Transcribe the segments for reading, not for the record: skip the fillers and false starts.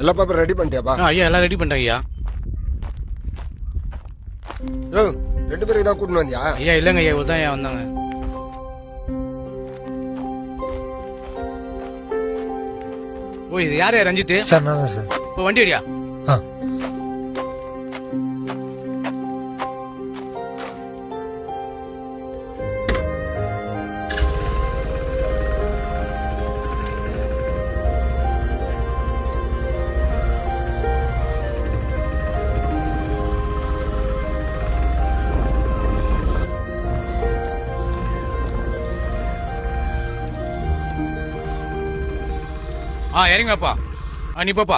எல்லா paper ready பண்ணிட்டியாப்பா? ஐயா எல்லாம் ரெடி பண்ணிட்டேன் ஐயா. யோ 2 பேருக்கு தான் கூட்டின்னு வந்தியா? ஐயா இல்லைங்க ஐயா, இவ்வளோ தான் ஐயா வந்தாங்க. ஓ இது யார் ரஞ்சித்? சார் நான் தான் சார். இப்போ வண்டி அடியா. ஆ இறங்கப்பா. நீ போப்பா.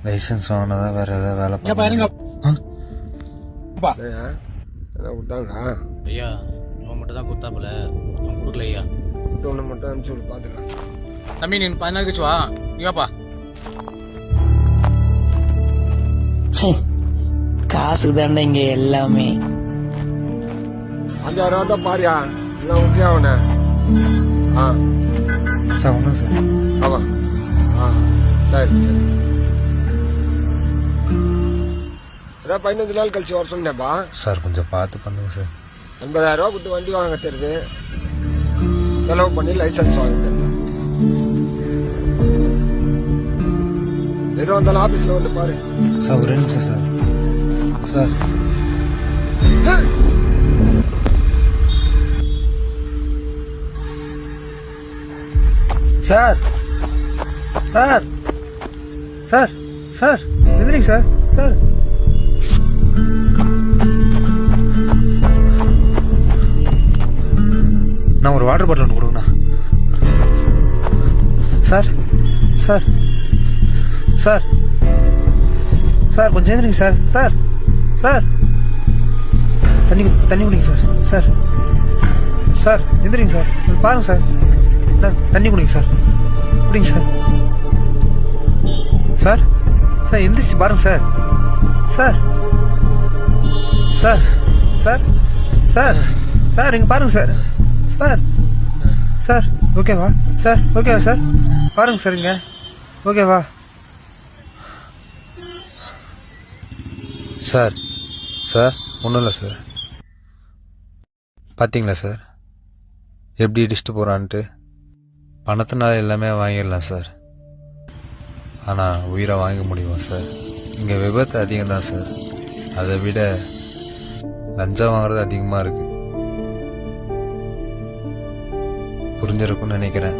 லைசன்ஸ் வாங்கினதா வேற ஏதாவது வேலை இறங்க. ஐயா ஐயா அவன் மட்டும் தான் கொடுத்தாப்புல, அவன் கொடுக்கல ஐயா. ஒன்று மட்டும் அனுப்பிச்சு விடு, பார்த்துக்கலாம். தம்பி நீ 10 நாள் கழிச்சு வா. நீ வாப்பா. காசு தாண்டா இங்க எல்லாமே. 5000 ரூபா தான் பாரியா, இல்லை விட்டியா அவனை? ஆ சார் ஒன்றும் சார். ஆமா ஆ சரி சரி. அதான் 15 நாள் கழிச்சு வர சொன்னேப்பா. சார் கொஞ்சம் பார்த்து பண்ணுங்க சார். 80,000 ரூபா கொடுத்து வண்டி வாங்க தெரியுது, செலவு பண்ணி லைசன்ஸ் வாங்க தெரியல. ஏதோ வந்தாலும் ஆபீஸ்ல வந்து பாரு. சார் ஒரே நிமிஷம் sir. Sir sir sir sir sir எந்திரிங்க சார். சார் நான் ஒரு வாட்டர் பாட்டில் ஒன்று கொடுங்கண்ணா. சார் சார் சார் சார் கொஞ்சம் எழுந்திரிங்க சார். சார் சார் தண்ணி குடிங்க சார். சார் சார் எந்திரிங்க சார். பாருங்க சார். தண்ணி குடிங்க சார். குடிங்க சார். சார் சார் எந்திரிச்சு பாருங்க sir. Sir sir sir sir sir இங்கே பாருங்க சார். சார் சார் ஓகேவா? சார் ஓகேவா சார்? பாருங்க சார் இங்கே ஓகேவா? சார் சார் ஒன்றும் இல்லை சார். பார்த்தீங்களா சார் எப்படி இடிச்சிட்டு போகிறான்ட்டு? பணத்தினால எல்லாமே வாங்கிடலாம் சார், ஆனால் உயிரை வாங்க முடியுமா சார்? இங்கே விபத்து அதிகம் தான் சார், அதை விட லஞ்சம் வாங்குறது அதிகமாக இருக்குது. புரிஞ்சிருக்குன்னு நினைக்கிறேன்.